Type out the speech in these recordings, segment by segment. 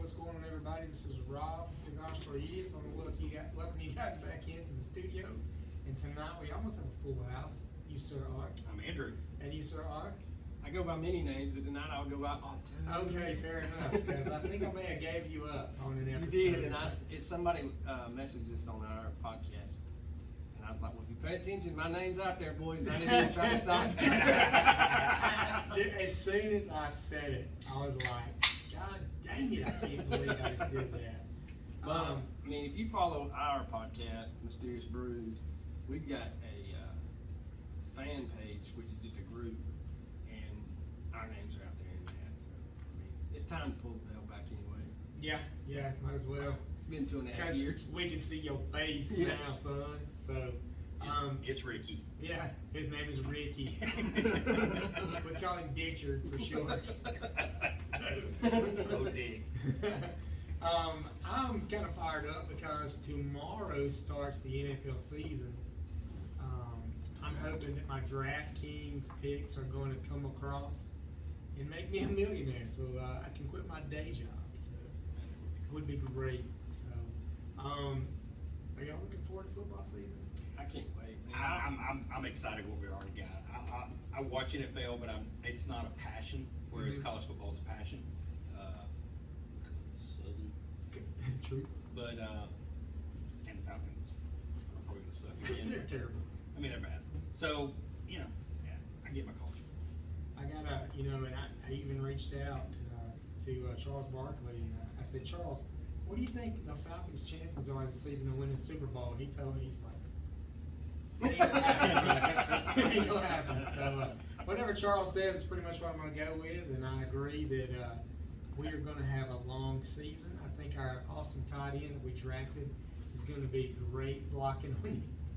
what's going on, everybody? This is Rob, Cigar Story Idiots. I'm going to welcome you guys back into the studio. And tonight we almost have a full house. You, sir, are. I'm Andrew. And you, sir, are. I go by many names, but tonight I'll go by OTTO. Okay, fair enough. Because I think I may have gave you up on an episode. You did, and somebody messaged us on our podcast. And I was like, well, if you pay attention, my name's out there, boys. I didn't even try to stop it. As soon as I said it, I was like, God dang it, I can't believe I just did that. I mean, if you follow our podcast, Mysterious Brews, we've got a fan page, which is just a group, and our names are out there in that. So, I mean, it's time to pull the bell back anyway. Yeah, might as well. It's been 2.5 years. We can see your face now, son. So, it's Ricky. Yeah, his name is Ricky. We call him Ditcher for short. Oh, Dick. I'm kind of fired up because tomorrow starts the NFL season. I'm hoping that my DraftKings picks are going to come across and make me a millionaire, so I can quit my day job. So it would be great. So, are y'all looking forward to football season? I can't wait. I'm excited what we already got. I watch NFL, but it's not a passion, whereas college football is a passion. Because it's Southern. True. But and the Falcons are probably going to suck again. They're terrible. I mean, they're bad. So, yeah, I get my college football. I got and I even reached out to Charles Barkley, and I said, Charles, what do you think the Falcons' chances are this season of winning the Super Bowl? And he told me, he's like, it ain't gonna happen. So whatever Charles says is pretty much what I'm gonna go with, and I agree that we are gonna have a long season. I think our awesome tight end that we drafted is gonna be great blocking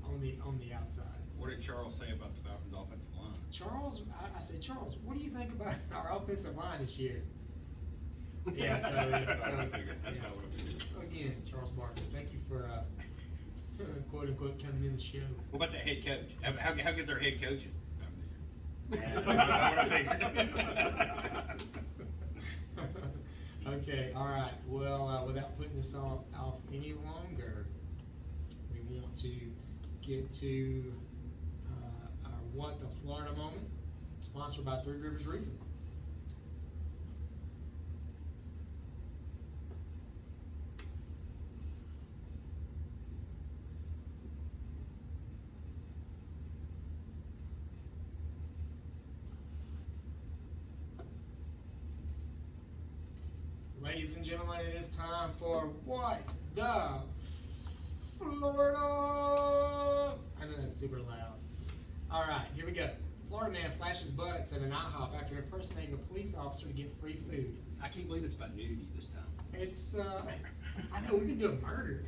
on the outside. So, What did Charles say about the Falcons' offensive line? Charles, I said, Charles, what do you think about our offensive line this year? Yeah, so that's what I figured. That's what I figured. So again, Charles Barkley, thank you for quote unquote coming in the show. What about the head coach? How good their head coaching? That's what I figured. Okay, all right. Well, without putting this off any longer, we want to get to our What the Florida moment, sponsored by Three Rivers Roofing. Ladies and gentlemen, it is time for What the Florida. I know that's super loud. All right, here we go. Florida man flashes butts at an IHOP after impersonating a police officer to get free food. I can't believe it's about nudity this time. It's, I know, we could do a murder.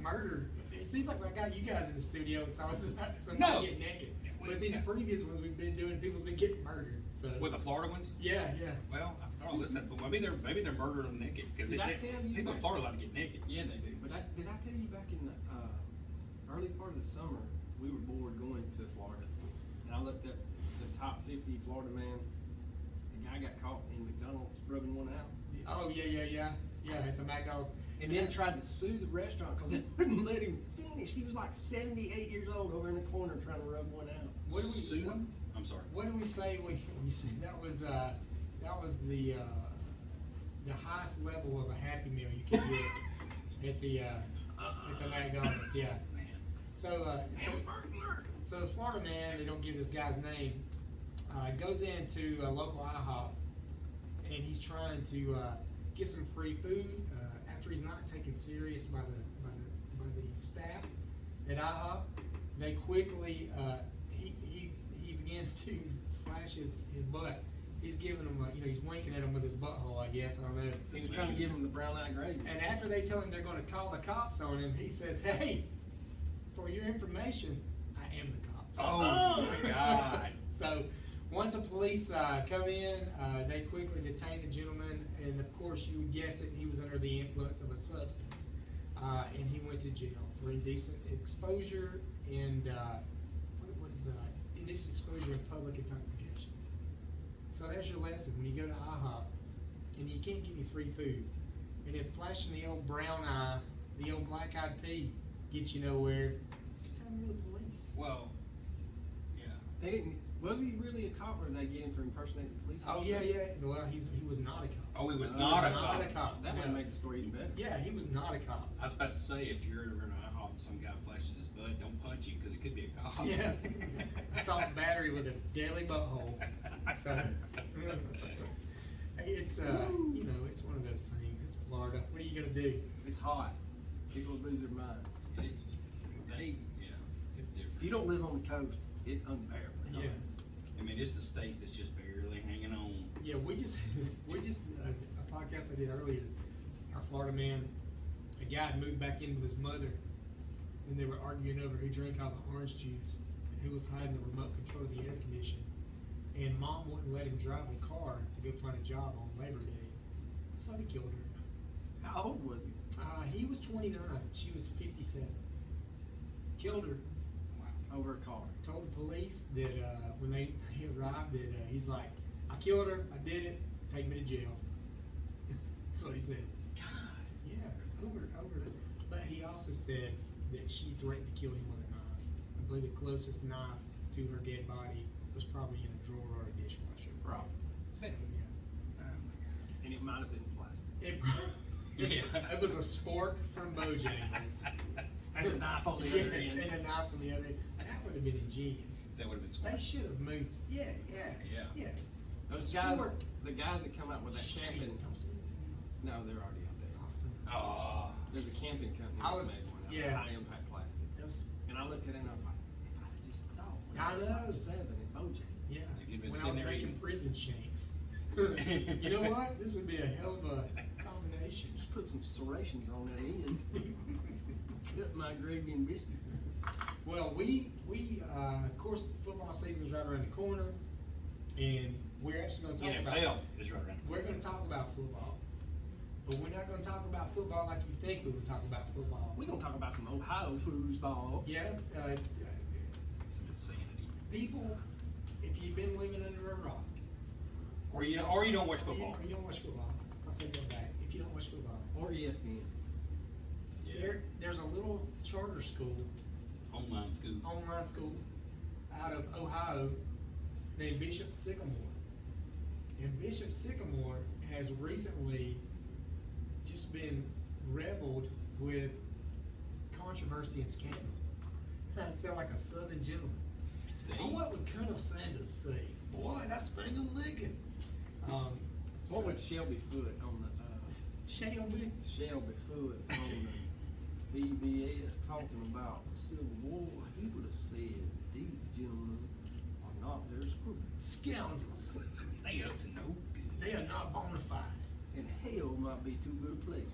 Murder. It seems like I got you guys in the studio, it's always about somebody getting naked. But these previous ones we've been doing, people's been getting murdered. So. With the Florida ones? Yeah. Well, I thought, listen, but maybe they're murdering them naked because people in Florida like to get naked. Yeah, they do. But did I tell you back in the early part of the summer, we were bored going to Florida, and I looked up the top 50 Florida man. The guy got caught in McDonald's rubbing one out. Oh yeah, at the McDonald's. And then tried to sue the restaurant because they wouldn't let him finish. He was like 78 years old over in the corner trying to rub one out. What do we sue him? I'm sorry. What do we say? We said that was the highest level of a Happy Meal you can get at the McDonald's. Yeah. Man. So the Florida man, they don't give this guy's name, goes into a local IHOP, and he's trying to get some free food after he's not taken serious by the staff at IHOP. They quickly he begins to flash his butt. He's giving him he's winking at him with his butthole, I guess. I don't know. He was trying to give him the brown eye gravy. And after they tell him they're going to call the cops on him, he says, "Hey, for your information, I am the cops." Oh my God. So once the police come in, they quickly detain the gentleman, and of course you would guess that he was under the influence of a substance, and he went to jail for indecent exposure and what is indecent exposure and public intoxication. So there's your lesson. When you go to IHOP and you can't get any free food, And then flashing the old brown eye, the old black-eyed pea, gets you nowhere. Just tell him you're the police. Well, yeah. They didn't. Was he really a cop, or did they get him for impersonating the police? Oh yeah, yeah. Well, he was not a cop. Oh, he was No, not a Not cop. a cop. That no. would make the story even better. Yeah, he was not a cop. I was about to say, if you're ever in a hop and some guy flashes his butt, don't punch him because it could be a cop. Yeah. Assault battery with a deadly butthole. So it's you know, it's one of those things. It's Florida. What are you gonna do? It's hot. People lose their mind. It's different. If you don't live on the coast, it's unbearable. Yeah. I mean, it's the state that's just barely hanging on. Yeah, we just a podcast I did earlier. Our Florida man, a guy had moved back in with his mother, and they were arguing over who drank all the orange juice and who was hiding the remote control of the air conditioner. And mom wouldn't let him drive the car to go find a job on Labor Day, so he killed her. How old was he? He was 29. She was 57. Killed her. Over a car. Told the police that when they arrived that he's like, I killed her, I did it, take me to jail. That's what he said. God, yeah, over it. But he also said that she threatened to kill him with a knife. I believe the closest knife to her dead body was probably in a drawer or a dishwasher. Probably. So, yeah. And it might have been plastic. It was a spork from Bojangles. And a knife on the Yes, other end. and a knife on the other end. That would have been ingenious. That would have been They smart. should have moved. Yeah. Yeah. Those A guys, spork. the guys that come out with that camping, Don't say anything else. no, they're already out there. Awesome. Oh. There's a camping company I that's was- made one out yeah. of high impact plastic. Those, And I looked at it and I was like, if I just thought when I I was know. like 7 in Bojangles. yeah. If you'd been When I sitting was there making eating- prison shanks. You know what? This would be a hell of a combination. Just put some serrations on that end. Cut my gravy and biscuit. Well, we of course, football season's right around the corner, and we're actually going to talk about. NFL is right around. We're going to talk about football, but we're not going to talk about football like you think we would talk about football. We're going to talk about some Ohio foosball. Yeah, Some insanity. people, if you've been living under a rock, Or you don't watch football. or you don't watch football, I'll take that back. If you don't watch football, Or ESPN. Yeah. there's a little charter school, Online school. online school, out of Ohio named Bishop Sycamore. And Bishop Sycamore has recently just been reveled with controversy and scandal. I sound like a southern gentleman. Oh, what would Colonel Sanders say? Boy, that's finger licking. What would Shelby Foote on the Shelby? Shelby Foote on the PBS talking about the Civil War? He would have said these gentlemen are not their scruples. Scoundrels. They up to no good. They are not bona fide. And hell might be too good a place.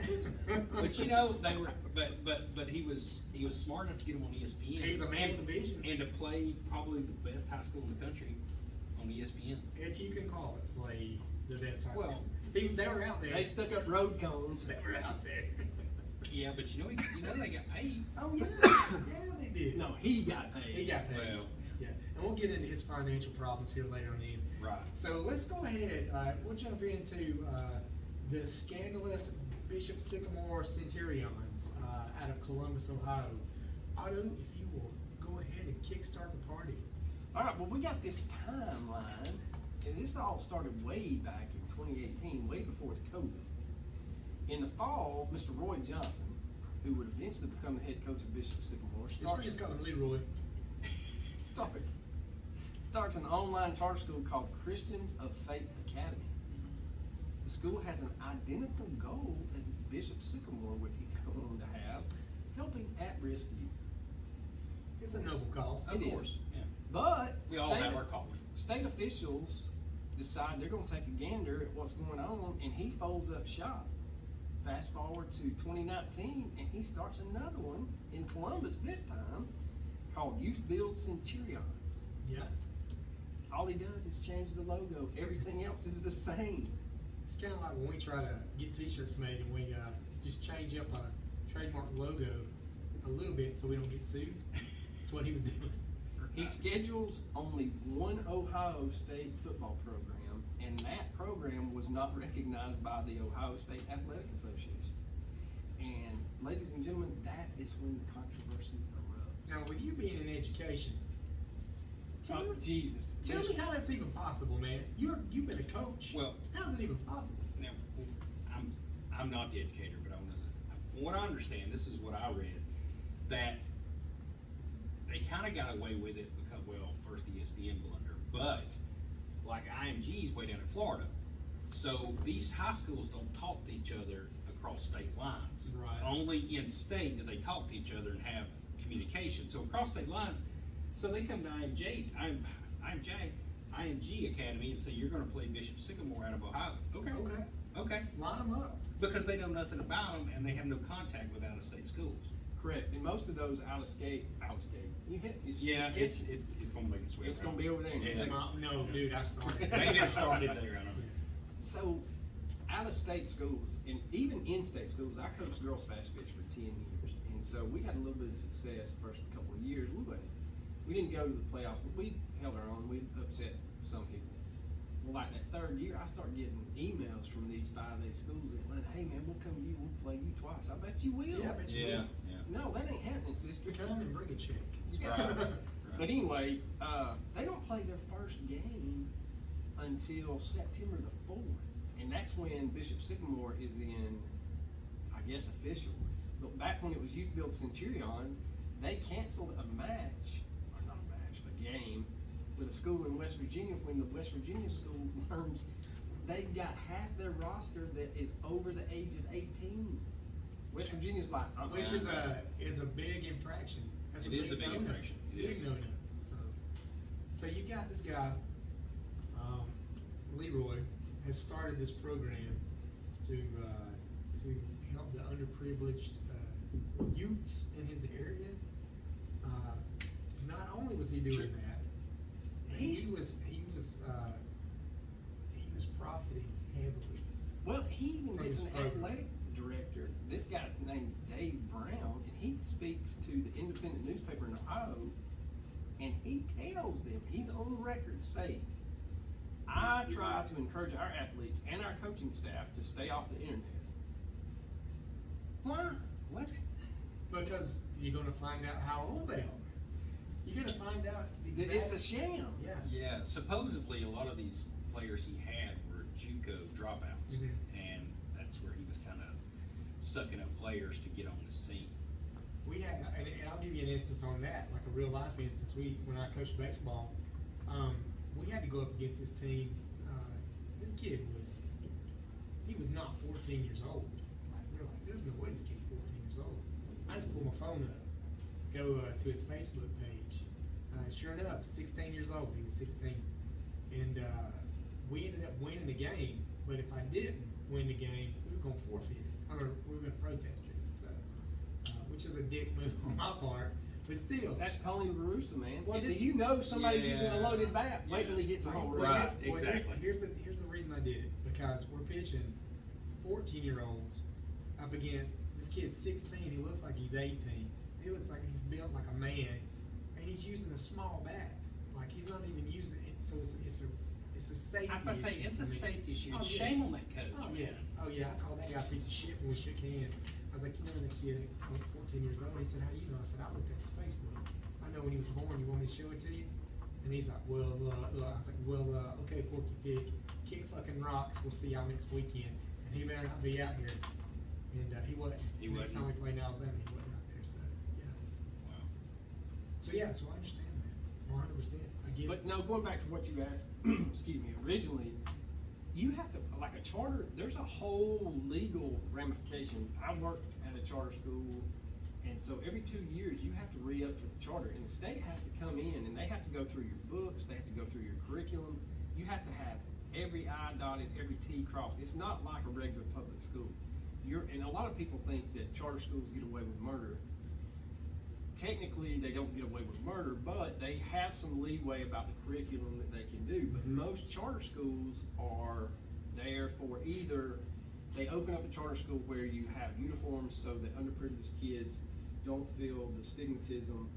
But you know, they were, but he was smart enough to get him on ESPN. He's a man with a vision. And to play probably the best high school in the country on ESPN. If you can call it play the best high Well, school. They were out there. They stuck up road cones. They were out there. Yeah, but you know they got paid. Oh yeah, yeah they did. No, he got paid. He got paid. Well, Yeah, and we'll get into his financial problems here later on in. right. So let's go ahead. We'll jump into the scandalous Bishop Sycamore Centurions out of Columbus, Ohio. Otto, if you will go ahead and kickstart the party. All right, well, we got this timeline, and this all started way back in 2018, way before the COVID. In the fall, Mr. Roy Johnson, who would eventually become the head coach of Bishop Sycamore, This friend's called him Leroy. starts an online charter school called Christians of Faith Academy. The school has an identical goal as Bishop Sycamore would be going to have, helping at-risk youth. It's a noble cause. It Of is. course. Yeah. But We all have our calling. state officials decide they're going to take a gander at what's going on, and he folds up shop. Fast forward to 2019, and he starts another one in Columbus this time, called Youth Build Centurions. Yeah. All he does is change the logo. Everything else is the same. It's kind of like when we try to get t-shirts made and we just change up a trademark logo a little bit so we don't get sued. That's what he was doing. He schedules only one Ohio State football program and that program was not recognized by the Ohio State Athletic Association. And ladies and gentlemen, that is when the controversy erupts. Now, with you being in education, tell me, Jesus. tell me how that's even possible, man. You've been a coach. Well, how's it even possible? now, I'm not the educator, but from what I understand, this is what I read, that they kind of got away with it because, well, first ESPN blunder, but like IMG is way down in Florida. So these high schools don't talk to each other across state lines. Right. Only in state do they talk to each other and have communication. So across state lines, so they come to IMG Academy and say, you're gonna play Bishop Sycamore out of Ohio. Okay. Line them up. Because they know nothing about them and they have no contact with out-of-state schools. Correct, and most of those out of state. You hit. It's gonna make it sweat. It's gonna be over there. Yeah. No, dude, I started. Maybe I started there, I don't know. So, out-of-state schools, and even in-state schools, I coached girls fast pitch for 10 years, and so we had a little bit of success the first couple of years. We didn't go to the playoffs, but we held our own. We upset some people. Well, like that third year, I started getting emails from these 5A schools in Atlanta. Hey man, we'll come to you. We'll play you twice. I bet you will. Yeah, I bet you will. No, that ain't happening, sister. Come and bring a check. Right. But anyway, they don't play their first game until September the 4th. And that's when Bishop Sycamore is in, I guess, official. But back when it was Youth Build Centurions, they canceled a game with a school in West Virginia when the West Virginia school learns they've got half their roster that is over the age of 18. West Virginia's like, which is a big infraction. That's It is a big no-no. infraction. It is. Big no-no. So you got this guy, Leroy, has started this program to help the underprivileged youths in his area. Not only was he doing Sure. that, he was profiting heavily. well, he even From gets his an program. athletic director. This guy's name's Dave Brown, and he speaks to the independent newspaper in Ohio, and he tells them, he's on record saying, I try to encourage our athletes and our coaching staff to stay off the internet. Why? What? Because you're gonna find out how old they are. You're gonna find out exactly. It's a sham. Yeah. Yeah, supposedly a lot of these players he had were JUCO dropouts, Mhm. and that's where he was kind of sucking up players to get on his team. We had, and I'll give you an instance on that, like a real life instance. When I coached baseball, we had to go up against this team. This kid was not 14 years old. Like, we're like, there's no way this kid's 14 years old. I just pull my phone up, go to his Facebook page. Sure enough, 16 years old. He was 16, and we ended up winning the game. But if I didn't win the game, we were gonna forfeit it, or we were gonna protest it. So, which is a dick move on my part, but still. That's Tony La Russa, man. Well, If this- you know somebody's Yeah. using a loaded bat, wait Yeah. till he gets a home Well, run. Right. Exactly. Here's the reason I did it, because we're pitching 14-year-olds up against this kid's 16. He looks like he's 18. He looks like he's built like a man, and he's using a small bat. Like he's not even using it. So it's a safety issue. I was about to say, it's a for me. safety issue. Oh, It's yeah. shame on that coach. Oh yeah. I called that guy a piece of shit when we shook hands. I was like, you know that kid, 14 years old. He said, how do you know? I said, I looked at his Facebook. I know when he was born. You want me to show it to you? And he's like, well, I was like, well, okay, Porky Pig, kick fucking rocks. We'll see y'all next weekend. And he better not be out here. And he wasn't. He Next wasn't. time we played in Alabama, he wasn't out there. So yeah. Wow. So yeah. So I understand that 100%. I get But it. no, going back to what you asked, excuse me, originally, you have to, like a charter, there's a whole legal ramification. I worked at a charter school, and so every 2 years, you have to re-up for the charter, and the state has to come in, and they have to go through your books, they have to go through your curriculum. You have to have every I dotted, every T crossed. It's not like a regular public school. And a lot of people think that charter schools get away with murder. Technically, they don't get away with murder, but they have some leeway about the curriculum that they can do. But most charter schools are there for either, they open up a charter school where you have uniforms so that underprivileged kids don't feel the stigmatism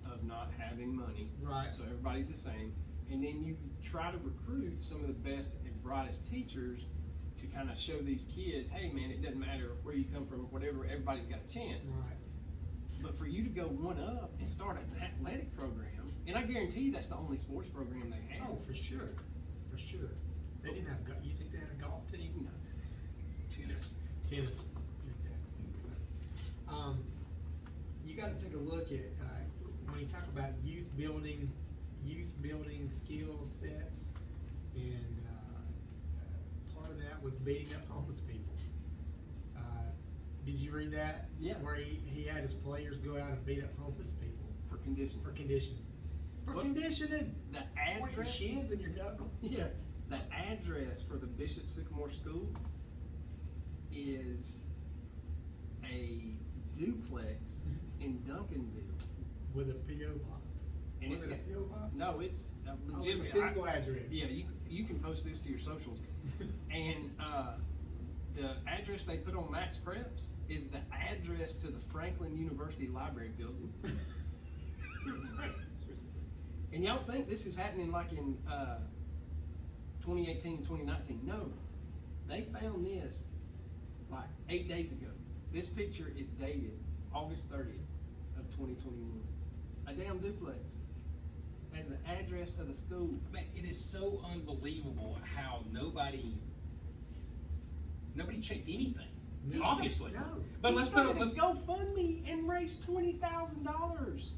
of not having money. Right. So everybody's the same. And then you try to recruit some of the best and brightest teachers to kind of show these kids, hey man, it doesn't matter where you come from, whatever, everybody's got a chance. Right. But for you to go one up and start an athletic program, and I guarantee you that's the only sports program they have. Oh, for sure. For sure. They didn't have, you think they had a golf team? No. Tennis. Tennis. Exactly. You gotta take a look at, when you talk about youth building skill sets, and, part of that was beating up homeless people. Did you read that? Yeah. Where he had his players go out and beat up homeless people For conditioning. for conditioning. For What? conditioning. The What, your address. shins and your knuckles? Yeah. The address for the Bishop Sycamore School is a duplex in Duncanville. With a P.O. box. And Was it's it a got- P.O. box? No, it's Oh, it's a legitimate. physical address. Yeah, you can post this to your socials. And the address they put on Max Preps is the address to the Franklin University Library building. And y'all think this is happening like in 2018 and 2019? No, they found this like 8 days ago. This picture is dated August 30th of 2021. A damn duplex as the address of the school. Man, it is so unbelievable how nobody checked anything. No. Obviously. No. But He let's put started it. a GoFundMe and raised $20,000.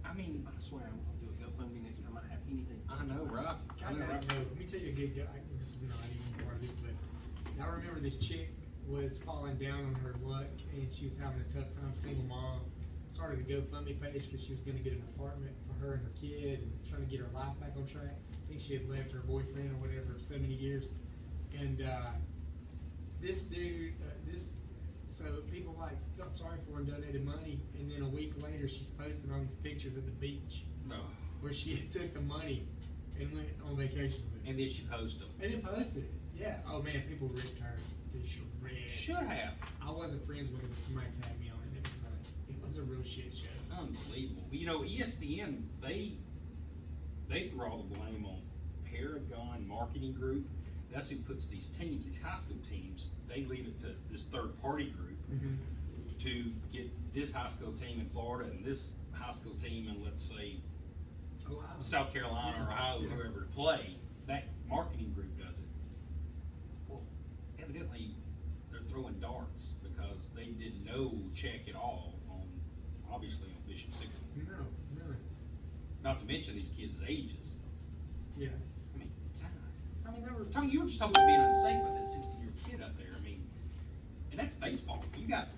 I mean, I swear I'm gonna do a GoFundMe next time I have anything. I know, right? I God, know, right? no, let me tell you a good guy. This is not even part of this, but I remember this chick was falling down on her luck, and she was having a tough time. Single mom, started a GoFundMe page because she was going to get an apartment for her and her kid, and trying to get her life back on track. I think she had left her boyfriend or whatever so many years, and this dude, so people like felt sorry for her and donated money, and then a week later she's posting all these pictures at the beach No. where she took the money and went on vacation with it. And then she posted them. And then posted it. Yeah. Oh man, people ripped her to shreds. Should have. I wasn't friends with her, but somebody tagged me on it. It was a real shit show. Unbelievable. You know, ESPN, they throw all the blame on Paragon Marketing Group. That's who puts these teams, these high school teams, they leave it to this third party group to get this high school team in Florida and this high school team in, let's say, Ohio. South Carolina or Ohio, Yeah. whoever to play. That marketing group does it. Well, evidently they're throwing darts because they did no check at all on, obviously, on Bishop Sycamore. No. Not to mention these kids' ages. Yeah. I mean, God. I mean, they were. Tony, you were just talking about being unsafe with that 60-year-old kid out there. I mean, and that's baseball. You got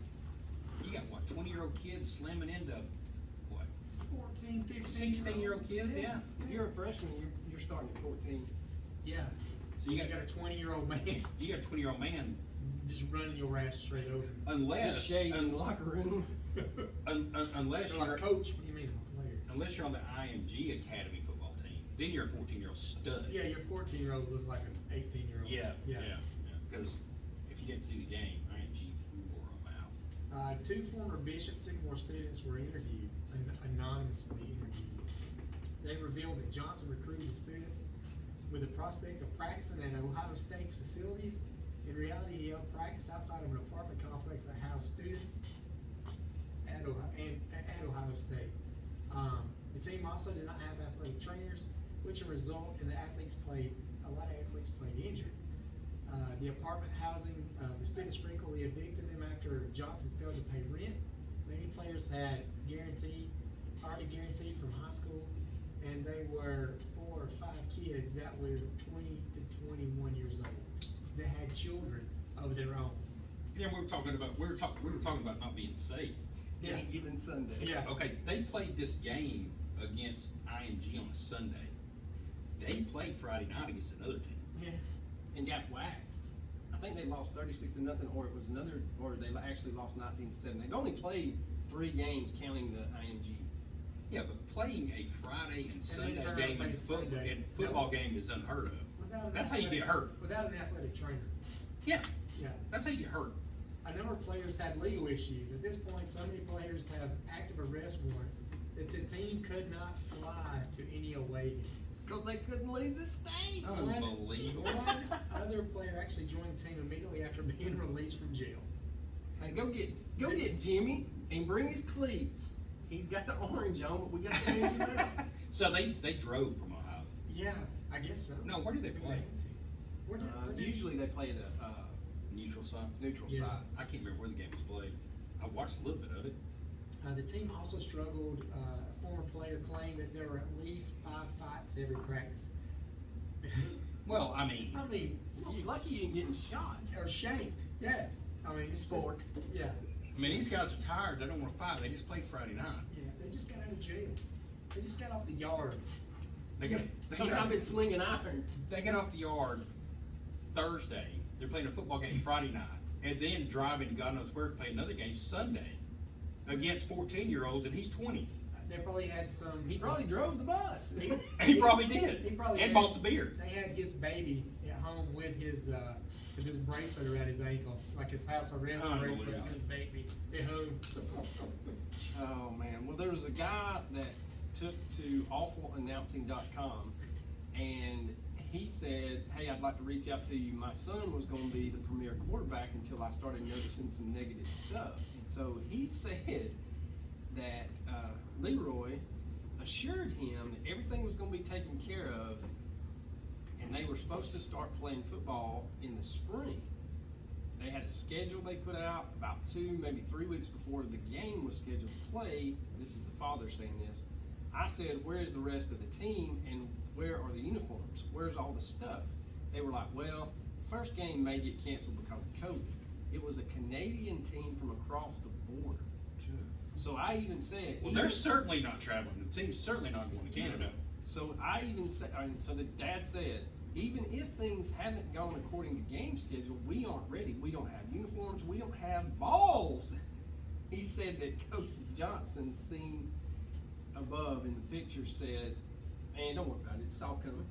what, 20-year-old kids slamming into what, 14, 15, 16-year-old kids? Yeah. If you're a freshman, you're starting at 14. Yeah. So You got a 20-year-old man you got a 20-year-old man, just running your ass straight over. unless Just shaved in the locker room. unless They're like, you're coach, what do you mean I'm a player? unless you're on the IMG Academy football team, then you're a 14-year-old stud. Yeah, your 14-year-old was like an 18-year-old. Yeah. Because if you didn't see the game, IMG wore them out. Two former Bishop Sycamore students were interviewed, anonymously interviewed. They revealed that Johnson recruited the students with the prospect of practicing at Ohio State's facilities. In reality, he held practice outside of an apartment complex that housed students at Ohio State. The team also did not have athletic trainers, which would result in a lot of athletes played injured. The apartment housing, the students frequently evicted them after Johnson failed to pay rent. Many players had already guaranteed from high school, and they were 4 or 5 kids that were 20 to 21 years old that had children of their own. Yeah, we were talking about not being safe. Yeah. Any given Sunday. Yeah. Okay, they played this game against IMG on a Sunday. They played Friday night against another team. Yeah. And got waxed. I think they lost 36-0, or it was or they actually lost 19-7. They've only played 3 games, counting the IMG. Yeah, but playing a Friday and Sunday then turn game around in and play Sunday. football game is unheard of. Without an That's how you get hurt. Without an athletic trainer. Yeah, Yeah. that's how you get hurt. A number of players had legal issues. At this point, so many players have active arrest warrants that the team could not fly to any away games. because they couldn't leave the state. Unbelievable. One other player actually joined the team immediately after being released from jail. Hey, go get Jimmy and bring his cleats. He's got the orange on, but we got to change him out. So they drove from Ohio. Yeah, I guess so. No, where did they play? Where did Usually they play at a Neutral site. neutral Yeah. site. I can't remember where the game was played. I watched a little bit of it. The team also struggled. A former player claimed that there were at least 5 fights every practice. Well, I mean, You lucky you ain't getting shot. Or shanked. Yeah. I mean, it's Sport. just- yeah. these guys are tired. They don't want to fight. They just played Friday night. Yeah. They just got out of jail. They just got off the yard. They got I've been slinging iron. They got off the yard Thursday. They're playing a football game Friday night, and then driving to God knows where to play another game Sunday against 14-year-olds, and he's 20. They probably had some. He probably drove the bus. He probably did. He probably and had- bought the beer. They had his baby at home with his bracelet around his ankle, like his house arrest bracelet on his baby at home. Oh man, well there was a guy that took to awfulannouncing.com and he said, hey, I'd like to reach out to you. My son was going to be the premier quarterback until I started noticing some negative stuff. And so he said that Leroy assured him that everything was going to be taken care of and they were supposed to start playing football in the spring. They had a schedule they put out about 2, maybe 3 weeks before the game was scheduled to play. This is the father saying this. I said, where's the rest of the team and where are the uniforms? Where's all the stuff? They were like, well, the first game may get canceled because of COVID. It was a Canadian team from across the border. So I even said, Well, they're certainly not traveling. The team's certainly not going to Canada. so I even said, so the dad says, even if things haven't gone according to game schedule, we aren't ready. We don't have uniforms. We don't have balls. He said that Coach Johnson, seen above in the picture, says, man, don't worry about it. It's all coming.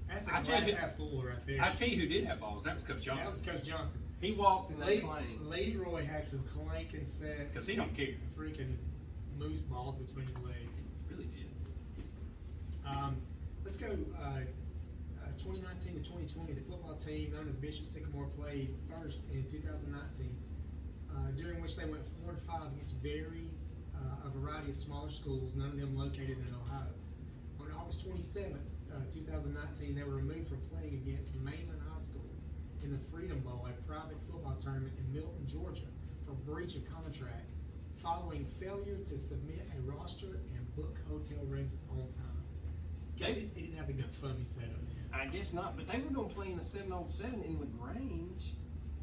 That's a I tell glass you- half full right there. I tell you who did have balls. That was Coach That was Johnson. Coach Johnson. He walks in that plane. Leroy had some clanking set. Because he don't care. Freaking moose balls between his legs. Really did. Let's go 2019 to 2020. The football team known as Bishop Sycamore played first in 2019, during which they went 4-5 against a variety of smaller schools, none of them located in Ohio. On August 27th, 2019, they were removed from playing against Mainland High School in the Freedom Bowl, a private football tournament in Milton, Georgia, for breach of contract, following failure to submit a roster and book hotel rooms on time. Guess he didn't have the GoFundMe set up yet. I guess not, but they were going to play in a 7-on-7 in LaGrange.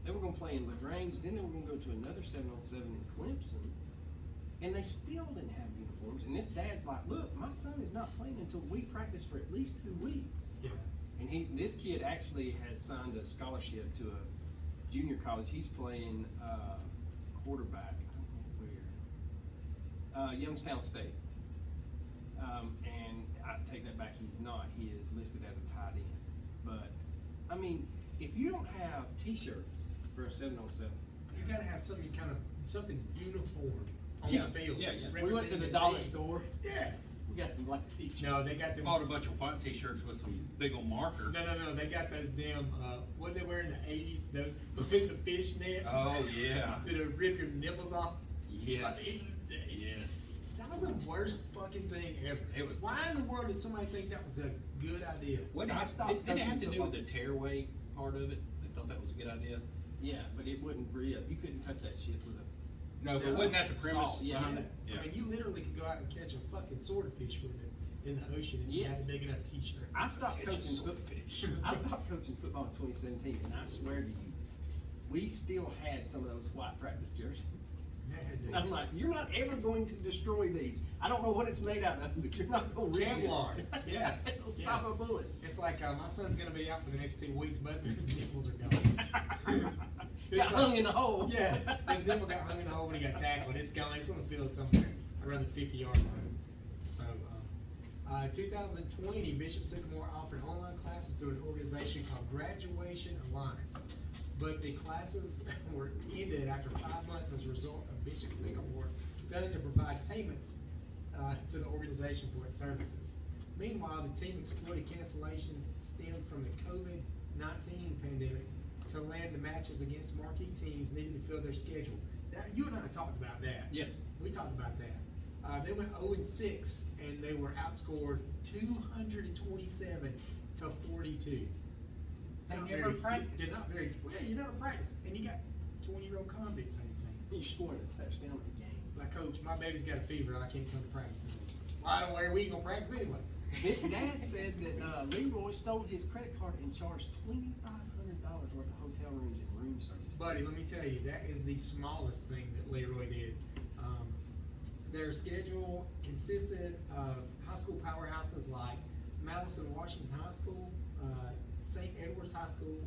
They were going to play in LaGrange, then they were going to go to another 7-on-7 in Clemson. And they still didn't have uniforms. And this dad's like, look, my son is not playing until we practice for at least 2 weeks. Yeah. And this kid actually has signed a scholarship to a junior college. He's playing quarterback, I don't know where, Youngstown State. And I take that back, he's not. He is listed as a tight end. But, I mean, if you don't have t-shirts for a 7-on-7, You gotta have something uniform on Yeah, the field. yeah, yeah. we went to the representing dollar team. store. Yeah. We got some black t-shirts. No, they got them. Bought a bunch of white t-shirts with some big old marker. No, they got those damn, what did they wear in the 80s? Those with the fishnet? Oh, yeah. That'll rip your nipples off? Yes. At the end of the day. Yes. That was the worst fucking thing ever. It was. Why in the world did somebody think that was a good idea? What did I it stopped didn't it have to coaching do with the tearaway part of it? They thought that was a good idea? Yeah, but it wouldn't re-up. You couldn't touch that shit with a... No, but No. wasn't that the premise Salt, yeah. behind it? I mean, you literally could go out and catch a fucking swordfish with it in the ocean if you had a Yes. big enough t-shirt. I stopped Catch a coaching swordfish. I stopped coaching football in 2017, and I swear to you, we still had some of those white practice jerseys. And I'm like, you're not ever going to destroy these. I don't know what it's made out of, but you're not going to rip it. Kevlar. Yeah. It'll stop a bullet. It's like my son's gonna be out for the next 2 weeks, but his nipples are gone. Got hung in a hole. Yeah, his nipple got hung in the hole when he got tackled. It's gone. It's on the field somewhere around the 50-yard line. So, 2020, Bishop Sycamore offered online classes through an organization called Graduation Alliance, but the classes were ended after 5 months as a result of Bishop Sycamore failing to provide payments to the organization for its services. Meanwhile, the team exploited cancellations stemmed from the COVID-19 pandemic to land the matches against marquee teams needed to fill their schedule. You and I talked about that. Yes. We talked about that. They went 0-6 and they were outscored 227 to 42. They Not never very- practiced. They're not very well. You never practice, and you got 20-year-old convicts on your team. You scored a touchdown in the game. Like, coach, my baby's got a fever. I can't come to practice today. Well, I don't worry. We ain't gonna practice anyways. This dad said that Leroy stole his credit card and charged $2,500 worth of hotel rooms and room service. Buddy, let me tell you, that is the smallest thing that Leroy did. Their schedule consisted of high school powerhouses like Madison Washington High School, St. Edward's High School,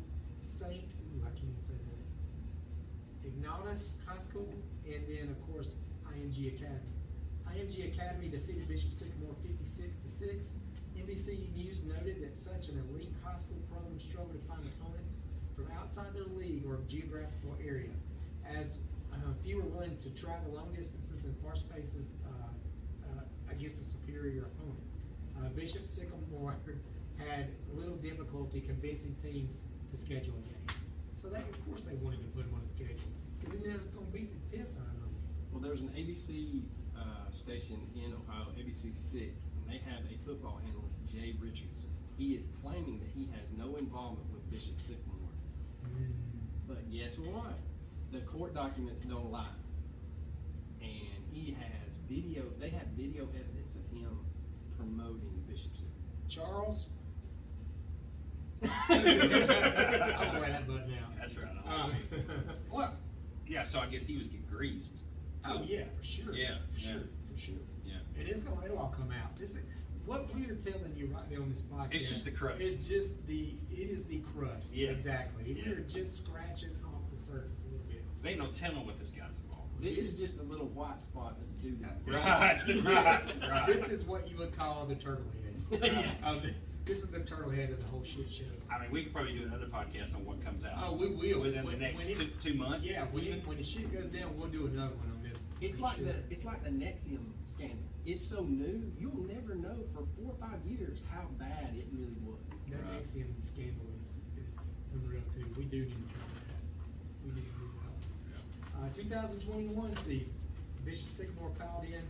I can't even say that, Ignatius High School, and then of course IMG Academy. IMG Academy defeated Bishop Sycamore 56-6. NBC News noted that such an elite high school program struggled to find opponents from outside their league or geographical area, as few were willing to travel long distances and far spaces against a superior opponent. Bishop Sycamore had little difficulty convincing teams to schedule a game. So they, of course, they wanted to put them on a schedule because then it was going to beat the piss out of them. Well, there's an ABC station in Ohio, ABC 6, and they have a football analyst, Jay Richardson. He is claiming that he has no involvement with Bishop Sycamore. But guess what? The court documents don't lie. And he has video, they have video evidence of him promoting Bishop Sycamore. Charles? I'll wear that button now. That's right. Well, yeah, so I guess he was getting greased. Oh yeah, for sure. Yeah, for yeah. sure, for sure. Yeah. And it'll all come out. This is what we are telling you right now on this podcast. It's just the crust. It is the crust. Yes. Exactly. Yeah. We're just scratching off the surface a little bit. There ain't no telling what this guy's involved with. This is just a little white spot of the dude. Right. This is what you would call the turtle head. Yeah. This is the turtle head of the whole shit show. I mean, we could probably do another podcast on what comes out. Oh, we will. Within the next two months. Yeah, when the shit goes down, we'll do another one on this. It's for like sure. the Nexium scandal. It's so new, you'll never know for 4 or 5 years how bad it really was. That Right. Nexium scandal is unreal too. We do need to cover that. We need to do that. 2021 season. Bishop Sycamore called in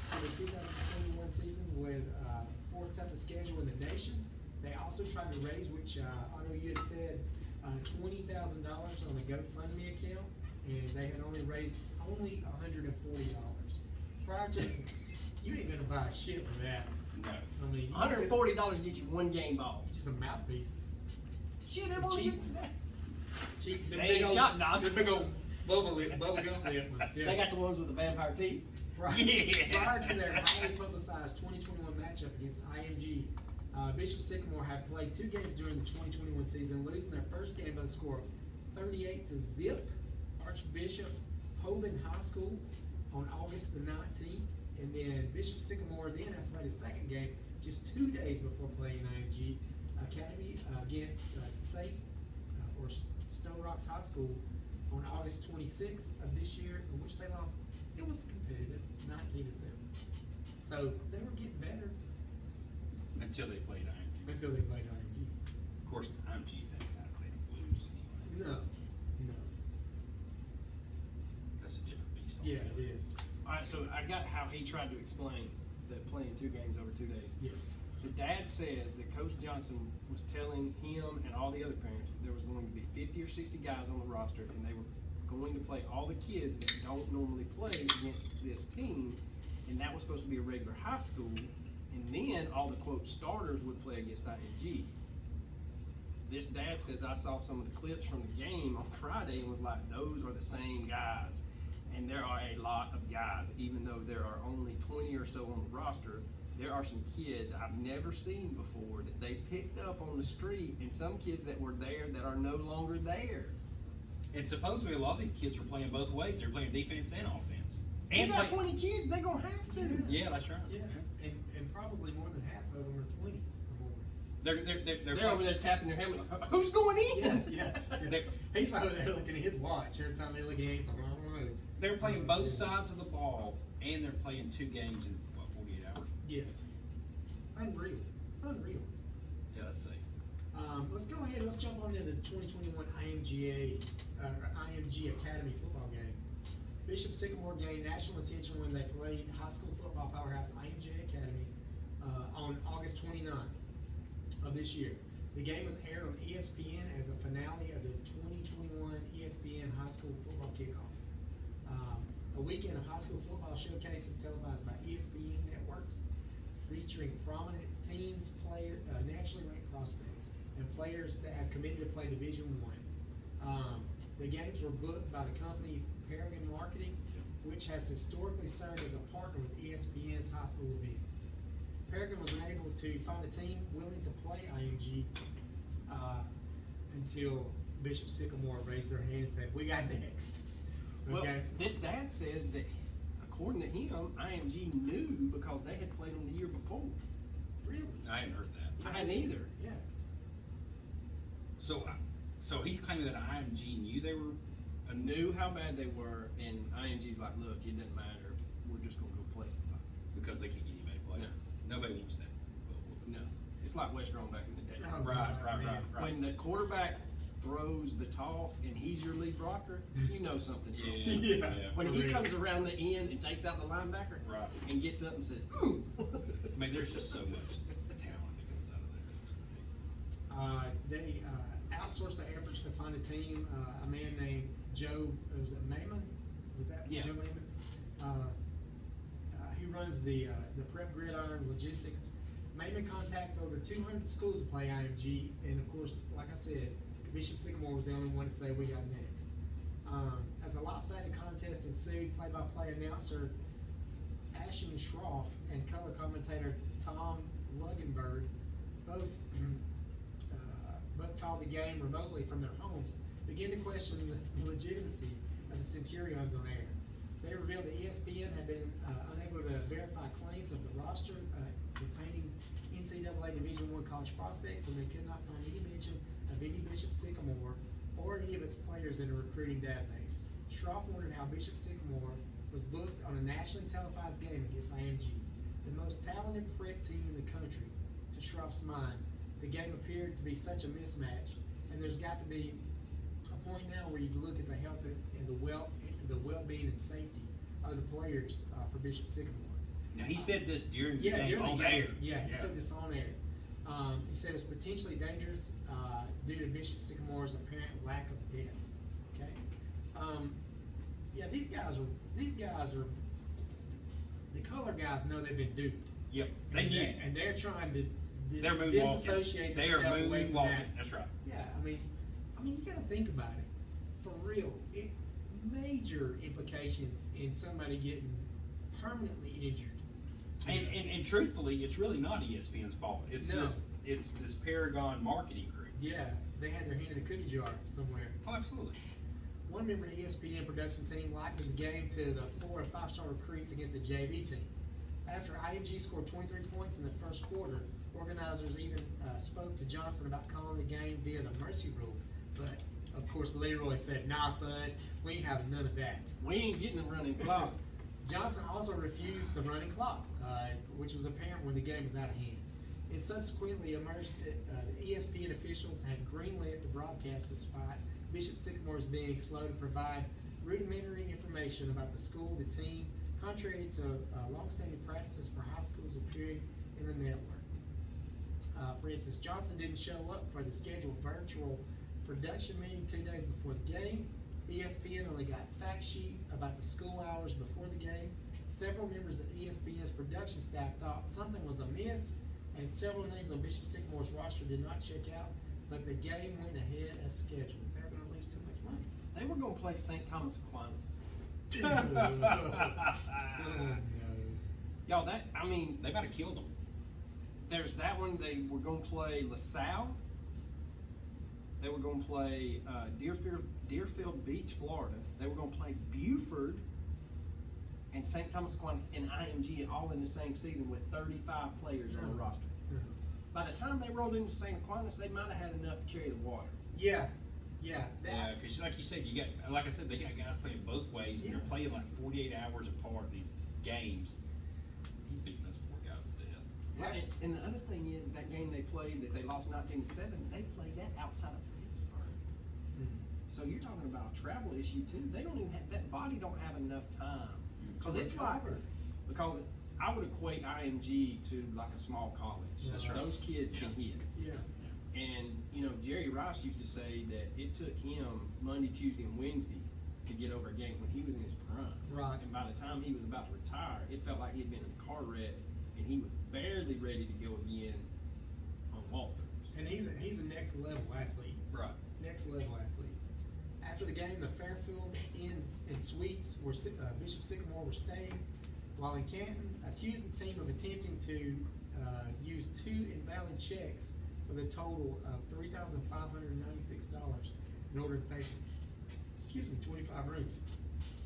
for the 2021 season with fourth toughest schedule in the nation. They also tried to raise, which Otto, you had said, $20,000 on a GoFundMe account, and they had only raised only $140. Prior to, you ain't gonna buy shit for that. No. I mean, $140 get you one game ball. just some mouthpieces. Shit, Some they won't cheap get ones. that. Cheap, They ain't shot dogs. the big old bubble gum lip ones. Yeah. They got the ones with the vampire teeth. Prior to their highly publicized 2021 matchup against IMG, Bishop Sycamore had played 2 games during the 2021 season, losing their first game by the score of 38-0. Archbishop Hoban High School on August the 19th, and then Bishop Sycamore then had played a second game just 2 days before playing IMG Academy against Stone Rocks High School on August 26th of this year, in which they lost. It was competitive, 19-7. So they were getting better Until they played IMG. until they played IMG. Of course, IMG, that guy played blues anyway. No. That's a different beast. Yeah, it is. Alright, so I got how he tried to explain that playing 2 games over 2 days. Yes. The dad says that Coach Johnson was telling him and all the other parents there was going to be 50 or 60 guys on the roster, and they were going to play all the kids that don't normally play against this team, and that was supposed to be a regular high school, and then all the quote starters would play against IMG. This dad says, I saw some of the clips from the game on Friday and was like, those are the same guys. And there are a lot of guys, even though there are only 20 or so on the roster. There are some kids I've never seen before that they picked up on the street, and some kids that were there that are no longer there. And supposedly a lot of these kids were playing both ways. They're playing defense and offense. You And got play- 20 kids, they're gonna have to. Yeah, that's right. Yeah. And probably more than half of them are 20 or more. They're over there tapping their helmet. Who's going in? Yeah. They- He's over there looking at his watch. Every time they look at him, he's like, I don't know. They're playing both sides of the ball, and they're playing 2 games in, what, 48 hours? Yes. Unreal. Yeah, let's see. Let's go ahead. Let's jump on into the 2021 IMG Academy football game. Bishop Sycamore gained national attention when they played high school football powerhouse IMG Academy on August 29th of this year. The game was aired on ESPN as a finale of the 2021 ESPN High School Football Kickoff. A weekend of high school football showcases televised by ESPN networks, featuring prominent teams, nationally ranked prospects, and players that have committed to play Division I. The games were booked by the company Paragon Marketing, which has historically served as a partner with ESPN's high school events. Paragon was unable to find a team willing to play IMG until Bishop Sycamore raised their hand and said, "We got next." Well, Okay. this dad says that, according to him, IMG knew because they had played them the year before. Really? I hadn't heard that. I hadn't either. Yeah. So he's claiming that IMG knew they were. Knew how bad they were, and IMG's like, look, it doesn't matter. We're just gonna go play somebody. Because they can't get anybody to play. No. Nobody wants that. No, it's like West Rome back in the day. Oh, Right. When the quarterback throws the toss and he's your lead blocker, you know something's wrong. Yeah. When he comes around the end and takes out the linebacker, Right. and gets up and says, "Ooh." I mean, there's just so much talent that comes out of there. It's ridiculous. They outsourced the efforts to find a team. A man named Joe, was it Mayman? Was that Yeah. Joe Mayman? He runs the Prep Gridiron Logistics. Mayman contacted over 200 schools to play IMG, and of course, like I said, Bishop Sycamore was the only one to say we got next. As a lopsided contest ensued, play-by-play announcer Ashton Schroff and color commentator Tom Lugenberg both called the game remotely from their homes, began to question the legitimacy of the Centurions on air. They revealed that ESPN had been unable to verify claims of the roster containing NCAA Division I college prospects, and they could not find any mention of any Bishop Sycamore or any of its players in a recruiting database. Schroff wondered how Bishop Sycamore was booked on a nationally televised game against IMG, the most talented prep team in the country. To Schroff's mind, the game appeared to be such a mismatch, and there's got to be a point now where you look at the health and the well-being and safety of the players for Bishop Sycamore. Now he said this during the game on air. Yeah, he said this on air. He said it's potentially dangerous due to Bishop Sycamore's apparent lack of depth. Okay. Yeah, these guys are. The color guys know they've been duped. Yep, they knew. And they're trying to They're moonwalking. disassociate They are themselves away from moonwalking. that. That's right. Yeah, I mean, you gotta think about it. For real, it major implications in somebody getting permanently injured. And truthfully, it's really not ESPN's fault. It's this Paragon marketing crew. Yeah, they had their hand in a cookie jar somewhere. Oh, absolutely. One member of the ESPN production team likened the game to the 4 or 5-star recruits against the JV team. After IMG scored 23 points in the first quarter, organizers even spoke to Johnson about calling the game via the mercy rule. But, of course, Leroy said, "Nah, son, we ain't having none of that." We ain't getting a running clock. Johnson also refused the running clock, which was apparent when the game was out of hand. It subsequently emerged that the ESPN officials had greenlit the broadcast despite Bishop Sycamore's being slow to provide rudimentary information about the school, the team, contrary to long-standing practices for high schools appearing in the network. For instance, Johnson didn't show up for the scheduled virtual production meeting 2 days before the game. ESPN only got fact sheet about the school hours before the game. Several members of ESPN's production staff thought something was amiss, and several names on Bishop Sycamore's roster did not check out, but the game went ahead as scheduled. They were going to lose too much money. They were going to play St. Thomas Aquinas. Oh, Y'all, They might have killed them. there's that one. They were going to play LaSalle. They were going to play Deerfield Beach, Florida. They were going to play Buford and St. Thomas Aquinas and IMG all in the same season with 35 players on the roster. By the time they rolled into St. Aquinas, they might have had enough to carry the water. Yeah. Because like you said, they got guys playing both ways, and they're playing like 48 hours apart these games. He's beating those poor guys to death. Right. And the other thing is that game they played that they lost 19-7, they played that outside of Pittsburgh. So you're talking about a travel issue too. They don't even have, that body don't have enough time. Because it's like, because I would equate IMG to like a small college. That's right. Those kids can hit. Yeah. And, you know, Jerry Rice used to say that it took him Monday, Tuesday, and Wednesday to get over a game when he was in his prime. Right. And by the time he was about to retire, it felt like he had been in a car wreck and he was barely ready to go again on walkthroughs. And he's a next level athlete. Right. Next level athlete. After the game, the Fairfield Inn and Suites where Bishop Sycamore were staying, while in Canton, accused the team of attempting to use 2 invalid checks with a total of $3,596 in order to pay, 25 rooms.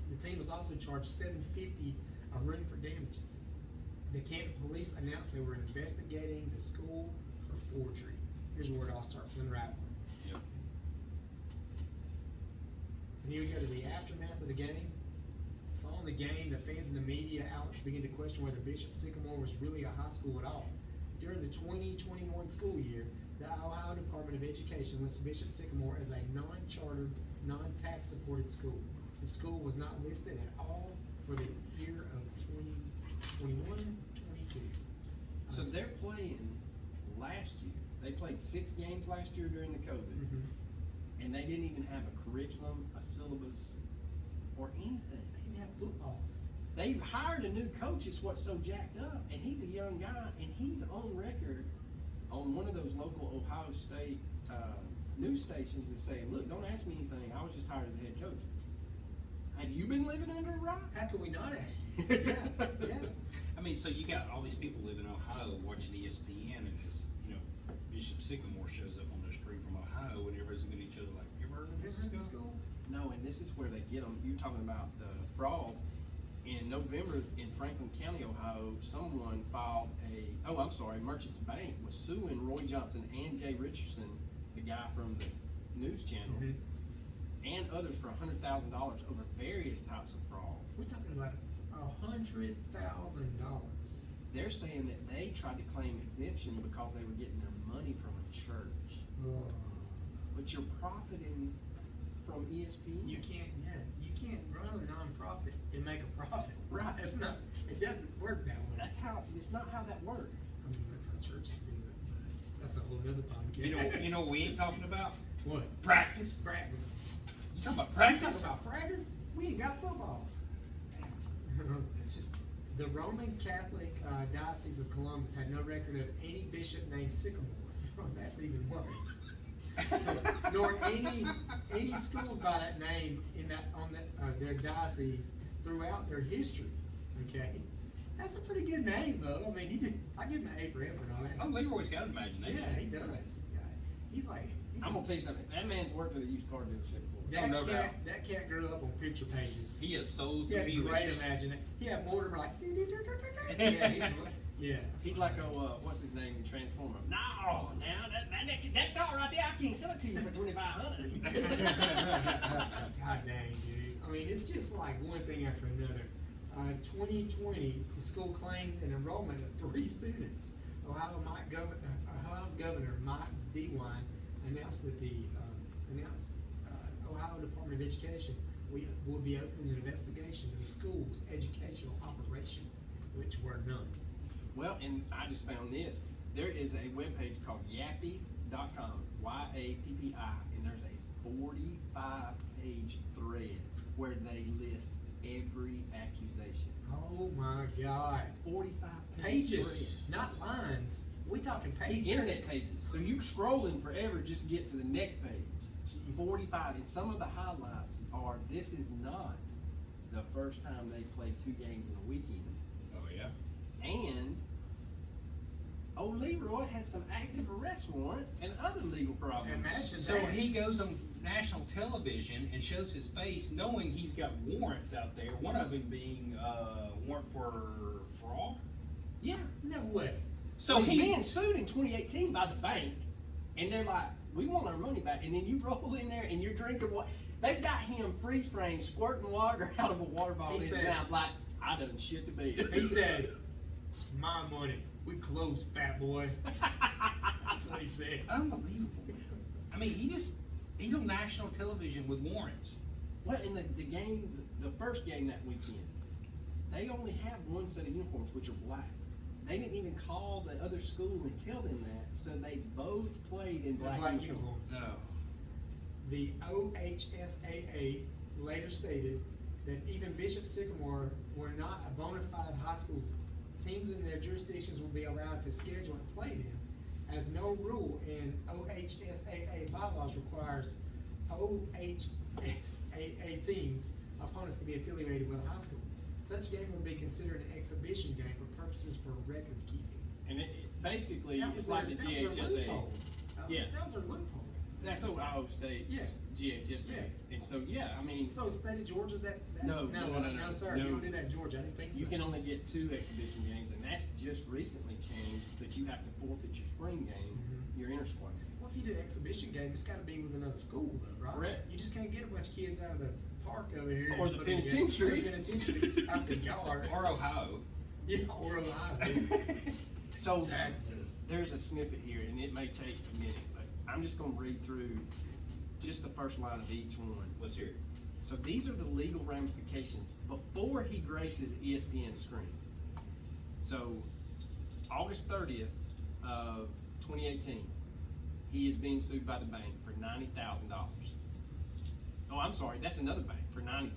The team was also charged $750 a room for damages. The Canton police announced they were investigating the school for forgery. Here's where it all starts unraveling. Yep. And here we go to the aftermath of the game. Following the game, the fans and the media outlets began to question whether Bishop Sycamore was really a high school at all. During the 2021 school year, the Ohio Department of Education lists Bishop Sycamore as a non-chartered, non-tax supported school. The school was not listed at all for the year of 2021-22. So they're playing last year. They played 6 games last year during the COVID. And they didn't even have a curriculum, a syllabus, or anything. They didn't have footballs. They've hired a new coach, is what's so jacked up, and he's a young guy, and he's on record on one of those local Ohio State news stations and saying, look, don't ask me anything, I was just hired as the head coach. Have you been living under a rock? How can we not ask you? Yeah. I mean, so you got all these people living in Ohio watching ESPN, and this, you know, Bishop Sycamore shows up on their screen from Ohio, and everybody's looking at each other like, you ever heard of this school? No, and this is where they get them. You're talking about the fraud. In November, in Franklin County, Ohio, someone filed Merchants Bank was suing Roy Johnson and Jay Richardson, the guy from the news channel, and others for $100,000 over various types of fraud. We're talking about $100,000. They're saying that they tried to claim exemption because they were getting their money from a church. But you're profiting from ESPN. You can't run a nonprofit and make a profit. Right. It doesn't work that way. It's not how that works. I mean, that's how churches do it, but that's a whole nother podcast. You know what we ain't talking about? What? Practice. Practice. You talking about You practice? talking about practice? We ain't got footballs. It's just, The Roman Catholic Diocese of Columbus had no record of any bishop named Sycamore. That's even worse. Nor any schools by that name their diocese throughout their history. Okay, that's a pretty good name though. I mean, I give him an A for effort on that. oh, Leroy's got imagination. Yeah, he does. He's I'm gonna tell you something. That man's worked at a used car dealership before. that cat grew up on picture pages. He has sold He some had Buicks. great imagination. He had Mortimer like. Yeah. He's like what's his name in Transformer? No, now that car right there, I can't sell it to you for $2,500. God dang, dude. I mean, it's just like one thing after another. 2020, the school claimed an enrollment of 3 students. Ohio Governor Mike DeWine announced that Ohio Department of Education will be opening an investigation of the school's educational operations, which were none. Well, and I just found this. There is a webpage called yappy.com, Y-A-P-P-I, and there's a 45-page thread where they list every accusation. Oh my God. 45 Pages, thread. not lines. We talking pages. Internet pages. So you scrolling forever just to get to the next page. Jesus. 45, and some of the highlights are, this is not the first time they played 2 games in a weekend. Oh yeah. And old Leroy had some active arrest warrants and other legal problems. Imagine So that. he goes on national television and shows his face, knowing he's got warrants out there. One of them being warrant for fraud. Yeah. No way. So he's being sued in 2018 by the bank, and they're like, we want our money back. And then you roll in there and you're drinking what? They've got him freeze frame squirting water out of a water bottle in his mouth like, I done shit the bed. He said, it's my money. We closed, fat boy. That's what he said. Unbelievable, man. I mean, he's on national television with warrants. Well, in the game, the first game that weekend, they only have one set of uniforms, which are black. They didn't even call the other school and tell them that, so they both played in black uniforms. No. The OHSAA later stated that even Bishop Sycamore were not a bona fide high school. Teams in their jurisdictions will be allowed to schedule and play them, as no rule in OHSAA bylaws requires OHSAA teams opponents to be affiliated with a high school. Such game would be considered an exhibition game for purposes for record keeping. And basically, it's like the That was a GHSA. loophole. That was a loophole. That's Ohio State's GHSA. Yeah. And so, I mean. So the state of Georgia, No, sir, no. you don't do that in Georgia. I didn't think so. You can only get 2 exhibition games, and that's just recently changed, but you have to forfeit your spring game, your inter-squad game. Well, if you did an exhibition game, it's gotta be with another school though, right? Correct. You just can't get a bunch of kids out of the park over here. Or and the put them together. penitentiary. Or the penitentiary, out the yard. Or Ohio. Yeah, or Ohio. So, Texas. there's a snippet here, and it may take a minute, but I'm just gonna read through just the first line of each one. Let's hear it. So these are the legal ramifications before he graces ESPN screen. So, August 30th of 2018, he is being sued by the bank for $90,000. Oh, I'm sorry, that's another bank for $90,000.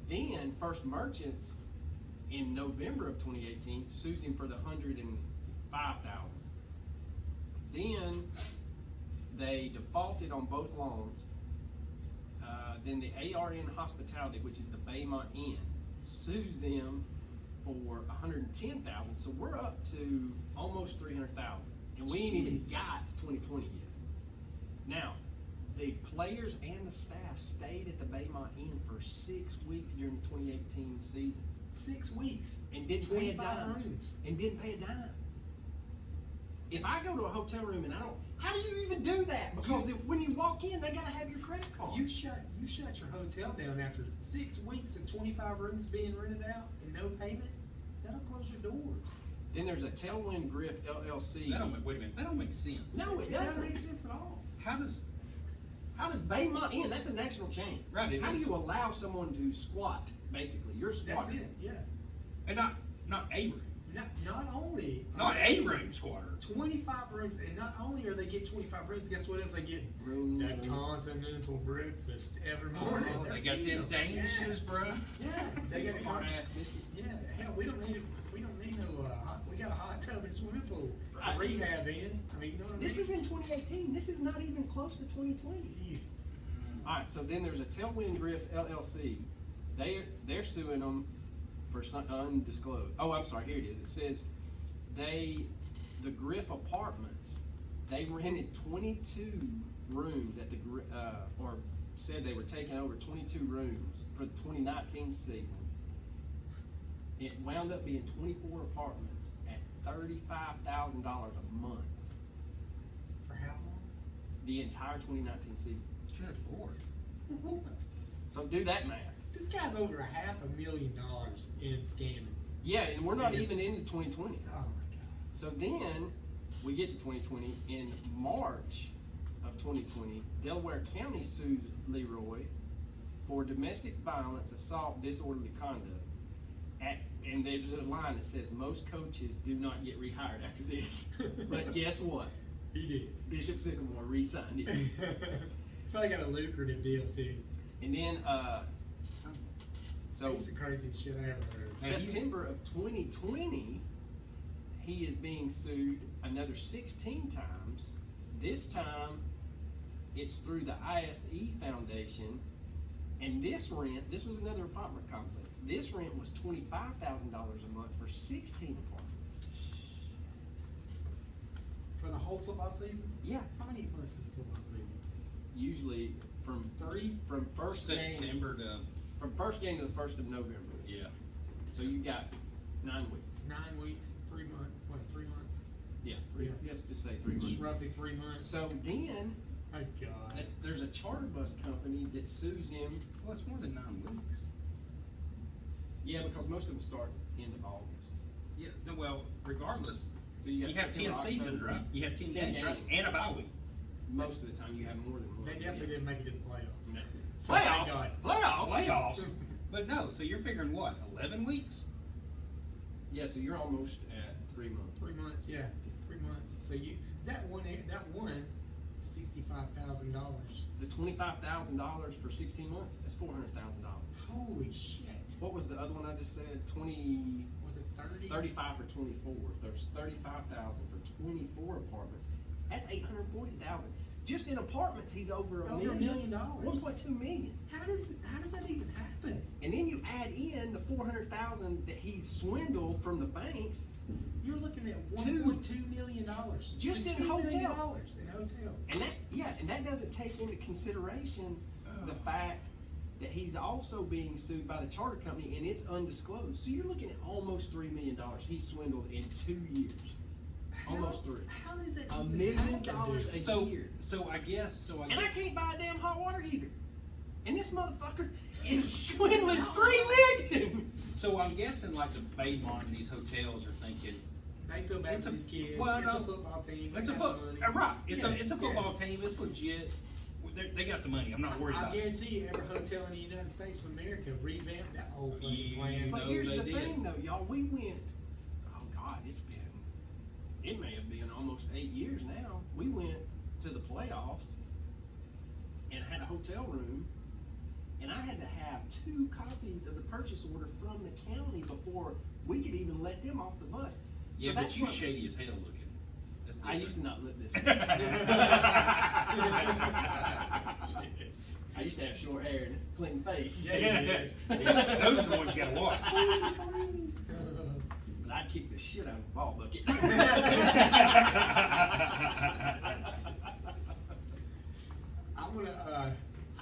Then First Merchants in November of 2018 sues him for the $105,000. Then they defaulted on both loans. Then the ARN Hospitality, which is the Baymont Inn, sues them for $110,000. So we're up to almost $300,000, and we ain't even got to 2020 yet. Now, the players and the staff stayed at the Baymont Inn for 6 weeks during the 2018 season. 6 weeks. And didn't pay a 25 dime. rooms. And didn't pay a dime. If I go to a hotel room and I don't, how do you even do that? Because when you walk in, they gotta have your credit card. You shut your hotel down after 6 weeks of 25 rooms being rented out and no payment. That'll close your doors. Then there's a Tailwind Griff LLC. Wait a minute. That don't make sense. No, it That doesn't doesn't. make sense at all. How does? How does Baymont Inn? That's a national chain. Right, it How do is. you allow someone to squat? Basically, you're a That's squatter. it. Yeah. And not a room. Not only Not a room squatter. 25 rooms, and not only are they get 25 rooms, guess what else they get? Room. That continental breakfast every morning. Oh, They're they got them feeding Danishes, bro. Yeah, they got Hard ass biscuits. Yeah, hell, we don't need no. We got a hot tub and swimming pool Right. to rehab in. I mean, you know what I mean? This is in 2018. This is not even close to 2020. Jesus. All right, so then there's a Tailwind Griff LLC. They're suing them for some undisclosed. Oh, I'm sorry. Here it is. It says the Griff Apartments. They rented 22 rooms at the or said they were taking over 22 rooms for the 2019 season. It wound up being 24 apartments at $35,000 a month For how long? the entire 2019 season. Good lord. So do that math. This guy's over $500,000 in scamming. Yeah, and we're not Yeah. even into 2020. Oh my God. So then we get to 2020. In March of 2020, Delaware County sues Leroy for domestic violence, assault, disorderly conduct. And there's a line that says most coaches do not get rehired after this. But guess what? He did. Bishop Sycamore re-signed it. Probably got a lucrative deal too. And then, so It's the craziest shit I ever heard. September of 2020, he is being sued another 16 times. This time, it's through the ISE Foundation. And this was another apartment complex. This rent was $25,000 a month for 16 apartments. For the whole football season? Yeah, How many months is a football season? usually from first game September to from first game to the 1st of November. yeah. So you got 9 weeks. 9 weeks, 3 months. What? 3 months? Yeah, Yeah. let's just say 3 months. Just roughly 3 months. So then My God. there's a charter bus company that sues him. Well, it's more than 9 weeks. Yeah, because most of them start end of August. Yeah. No, well, regardless, So You got have 10 September, seasons, October, right? You have 10 10 games, right? games. And a bye week. Most of the time, you have more than one. They definitely didn't make it to the playoffs. No. So thank Playoffs? God. Playoffs. But no, so you're figuring what, 11 weeks? Yeah, so you're almost at 3 months. 3 months, yeah, 3 months. So that one $65,000. The $25,000 for 16 months, that's $400,000. Holy shit! What was the other one I just said? 20, Was it 30? 35 for 24. There's 35,000 for 24 apartments. That's 840,000. Just in apartments, he's over a Over $1 million. million. 1.2 million. How does that even happen? And then you add in the 400,000 that he swindled from the banks. You're looking at $1.2 million Just in $2 million hotels. in hotels. And and that doesn't take into consideration the fact that he's also being sued by the charter company and it's undisclosed. So you're looking at almost $3 million he swindled in 2 years. Almost 3. How does it $1 even million happen, dude? a So, year. I guess. And I can't buy a damn hot water heater. And this motherfucker is swindling $3 million. So I'm guessing like the Baymont and these hotels are thinking, They feel bad It's for a- these kids. well, It's no. a football team. it's a They got the money. right. It's Yeah, a football yeah. team. It's legit. They got the money. I'm not worried I about it. guarantee you, every hotel in the United States of America revamped that whole fucking Yeah. plan. But No, here's they the did. thing though, y'all, we went, oh God, it may have been almost 8 years now. We went to the playoffs and had a hotel room, and I had to have 2 copies of the purchase order from the county before we could even let them off the bus. So Yeah, that's but you what- shady as hell looking. That's I used to not look this way. Shit. I used to have short hair and a clean face. Yeah. Those are the ones you gotta watch. But I'd kick the shit out of a ball bucket.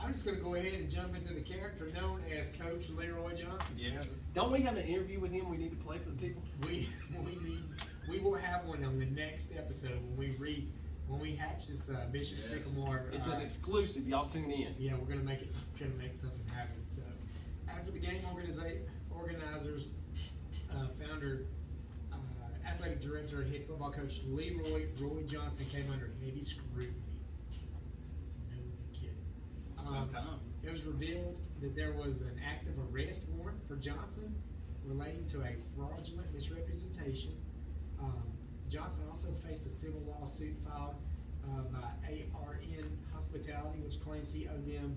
I'm just gonna go ahead and jump into the character known as Coach Leroy Johnson. Yeah. Don't we have an interview with him we need to play for the people? We will have one on the next episode when we hatch this Bishop Yes. Sycamore. It's an exclusive. Y'all tune in. Yeah, we're gonna make something happen. So after the game organizers, founder, athletic director, and head football coach Leroy Johnson came under heavy scrutiny. No kidding. About time. It was revealed that there was an active arrest warrant for Johnson relating to a fraudulent misrepresentation. Johnson also faced a civil lawsuit filed by ARN Hospitality, which claims he owed them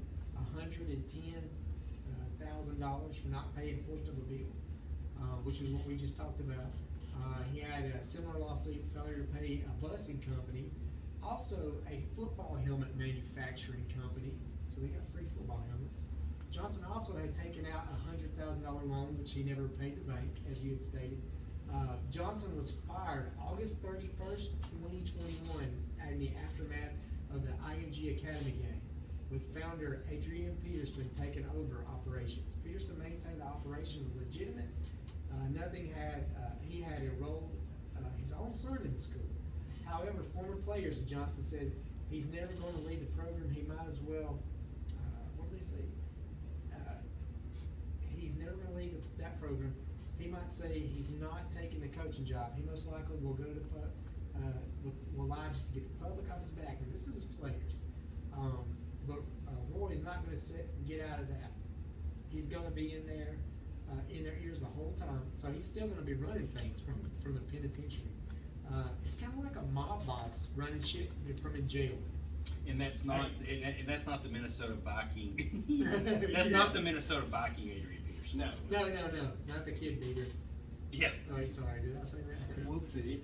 $110,000 for not paying a portion of a bill, which is what we just talked about. He had a similar lawsuit, failure to pay a busing company, also a football helmet manufacturing company, so they got free football helmets. Johnson also had taken out a $100,000 loan, which he never paid the bank, as you had stated. Johnson was fired August 31st, 2021, in the aftermath of the IMG Academy game, with founder Adrian Peterson taking over operations. Peterson maintained the operation was legitimate. He had enrolled his own son in the school. However, former players of Johnson said he's never going to leave the program. He might as well, what did they say? He's never going to leave that program. He might say he's not taking the coaching job. He most likely will go to the will lie just to get the public off his back. Now, this is his players. But Roy's not going to get out of that. He's going to be in their ears the whole time. So he's still going to be running things from the penitentiary. It's kind of like a mob boss running shit from in jail. And that's not that's not the Minnesota Viking. That's not the Minnesota Viking Adrian Peterson. No. No, not the kid beater. Yeah. Oh, wait, sorry, did I say that? Whoopsie.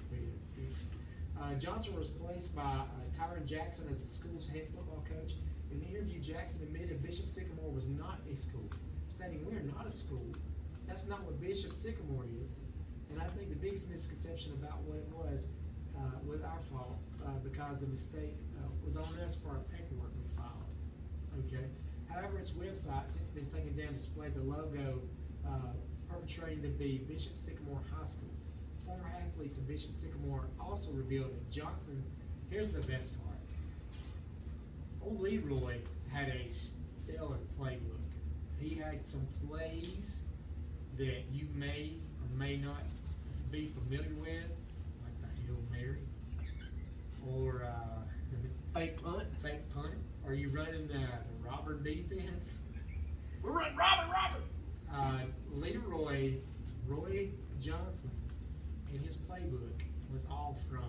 Johnson was replaced by Tyron Jackson as the school's head football coach. In an interview, Jackson admitted Bishop Sycamore was not a school, stating, "We are not a school. That's not what Bishop Sycamore is." And I think the biggest misconception about what it was our fault because the mistake was on us for our paperwork we filed. Okay. However, its website since been taken down to display the logo perpetrating to be Bishop Sycamore High School. Former athletes of Bishop Sycamore also revealed that Johnson, here's the best part. Old Leroy had a stellar playbook. He had some plays that you may or may not be familiar with, like the Hail Mary? Or Fake punt. fake punt? Are you running the robber defense? We're running Robert. Roy Johnson and his playbook was all from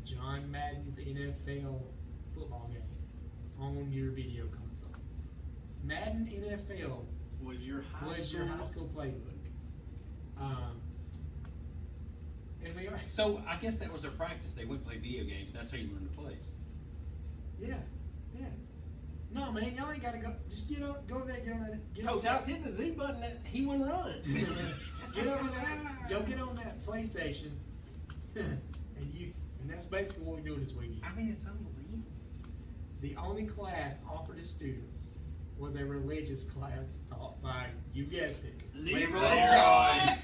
John Madden's NFL football game on your video console. Madden NFL Was your high school playbook. And we are. So I guess that was their practice. They went play video games. That's how you learn the plays. Yeah. No, man, y'all ain't gotta go. Just go over there, get on that. Coach, I was hitting the Z button that he wouldn't run. Get over there. Go get on that PlayStation, and that's basically what we're doing this weekend. I mean, it's unbelievable. The only class offered to students was a religious class taught by, you guessed it, Leroy Johnson.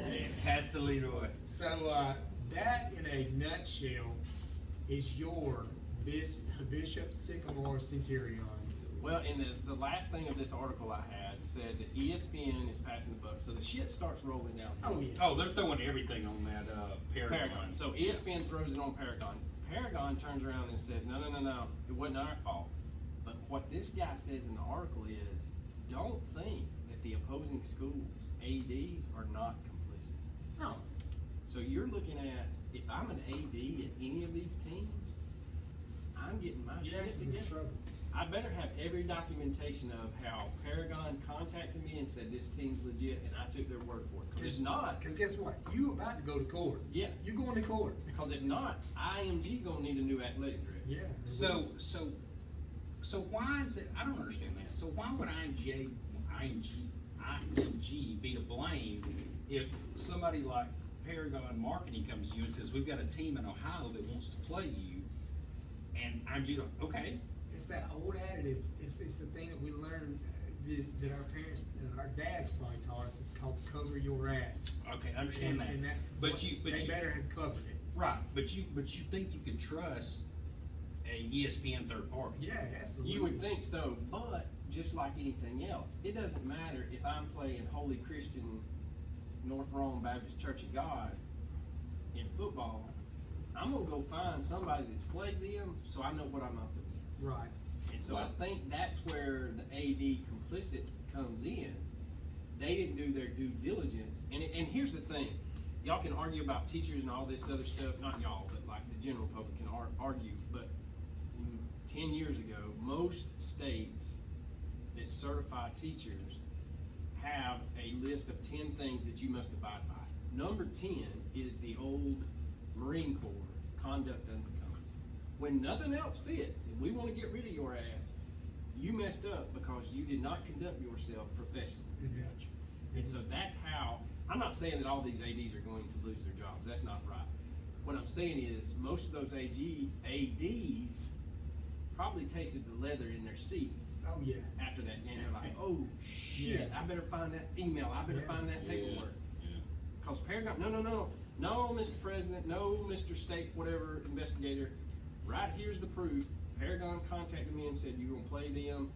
It has to Leroy. So that, in a nutshell, is your Bishop Sycamore Centurions. Well, in the last thing of this article I had said that ESPN is passing the buck, so the shit starts rolling down. Oh yeah. Oh, they're throwing everything on that Paragon. So ESPN throws it on Paragon. Paragon turns around and says, no, it wasn't our fault. But what this guy says in the article is, don't think that the opposing schools' ADs are not complicit. No. So you're looking at, if I'm an AD at any of these teams, I'm getting my Your shit ass is in together. trouble. I better have every documentation of how Paragon contacted me and said this team's legit, and I took their word for it. Because if not, Because guess what? You about to go to court. yeah. You going to court. Because if not, IMG gonna need a new athletic director. Yeah. So why is it? I don't understand that. So why would IMG be to blame if somebody like Paragon Marketing comes to you and says we've got a team in Ohio that wants to play you, and IMG's like, okay. It's that old additive. It's the thing that we learned that our parents, our dads probably taught us. It's called cover your ass. Okay, I understand that. And that's But what you better have covered it. right. But you think you can trust a ESPN third party? Yeah, absolutely. You would think so, but just like anything else, it doesn't matter if I'm playing Holy Christian North Rome Baptist Church of God in football. I'm gonna go find somebody that's played them, so I know what I'm up against. Right. And so I think that's where the AD complicit comes in. They didn't do their due diligence. And here's the thing. Y'all can argue about teachers and all this other stuff. Not y'all, but like the general public can argue. But 10 years ago, most states that certify teachers have a list of 10 things that you must abide by. Number 10 is the old Marine Corps conduct unbecoming. When nothing else fits and we want to get rid of your ass, you messed up because you did not conduct yourself professionally. Mm-hmm. And so that's how, I'm not saying that all these ADs are going to lose their jobs. That's not right. What I'm saying is most of those ADs probably tasted the leather in their seats. Oh yeah. After that game, they're like, oh shit, Yeah. I better find that email. I better find that paperwork. Because Paragon, no, Mr. President, no, Mr. State, whatever investigator, right here's the proof. Paragon contacted me and said, you're going to play them,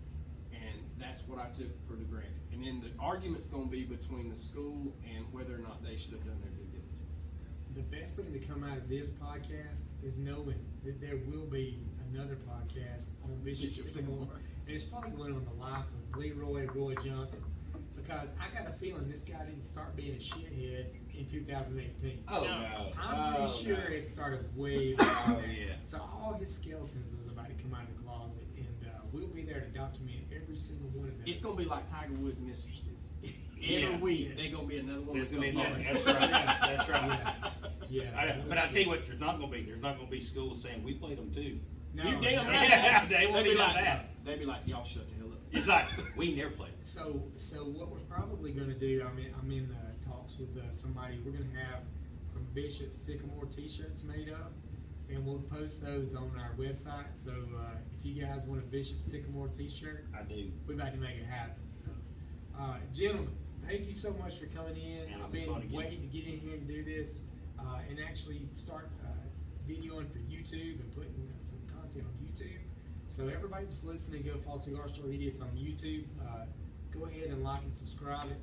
and that's what I took for granted. And then the argument's going to be between the school and whether or not they should have done their due diligence. The best thing to come out of this podcast is knowing that there will be another podcast on Bishop Sycamore, and it's probably going on the life of Roy Johnson. Because I got a feeling this guy didn't start being a shithead in 2018. Oh No. no! I'm pretty sure it started way back then. Yeah. So all his skeletons is about to come out of the closet, and we'll be there to document every single one of them. It's going to be like Tiger Woods' mistresses. Yeah. Every week, Yes. there's going to be another one There's that's gonna going be to that. That's right. That's right. Yeah. But I tell you what, there's not gonna be schools saying we played them too. No, You damn no. right. They won't be like that. They'd be like, y'all shut the hell up. It's like we never played. So what we're probably going to do, I'm in talks with somebody. We're going to have some Bishop Sycamore T-shirts made up, and we'll post those on our website. So if you guys want a Bishop Sycamore T-shirt, I do. we're about to make it happen. So, gentlemen, thank you so much for coming in. Man, it I've was been fun again. waiting to get in here and do this, and actually start videoing for YouTube and putting some content on YouTube. So everybody that's listening, go follow Cigar Store Idiots on YouTube. Go ahead and like and subscribe it,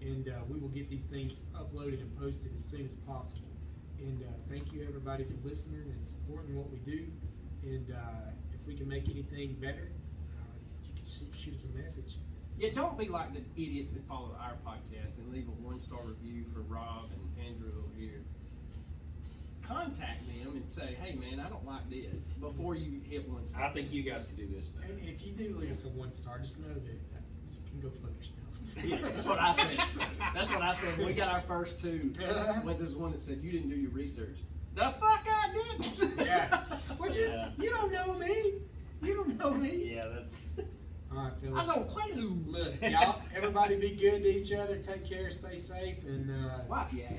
and we will get these things uploaded and posted as soon as possible. And thank you everybody for listening and supporting what we do. And if we can make anything better, you can shoot us a message. Yeah, don't be like the idiots that follow our podcast and leave a 1-star review for Rob and Andrew over here. Contact them and say, hey man, I don't like this, before you hit 1 star. I think you guys could do this better. And if you do leave us a 1-star, just know that you can go fuck yourself. Yeah, that's what I said. That's what I said. We got our first 2. But there's one that said you didn't do your research. The fuck I didn't. Yeah. But you don't know me. You don't know me. Yeah, that's. All right, I fellas. was on Quaaludes. Look, y'all, everybody be good to each other. Take care, stay safe, and Wipe your ass.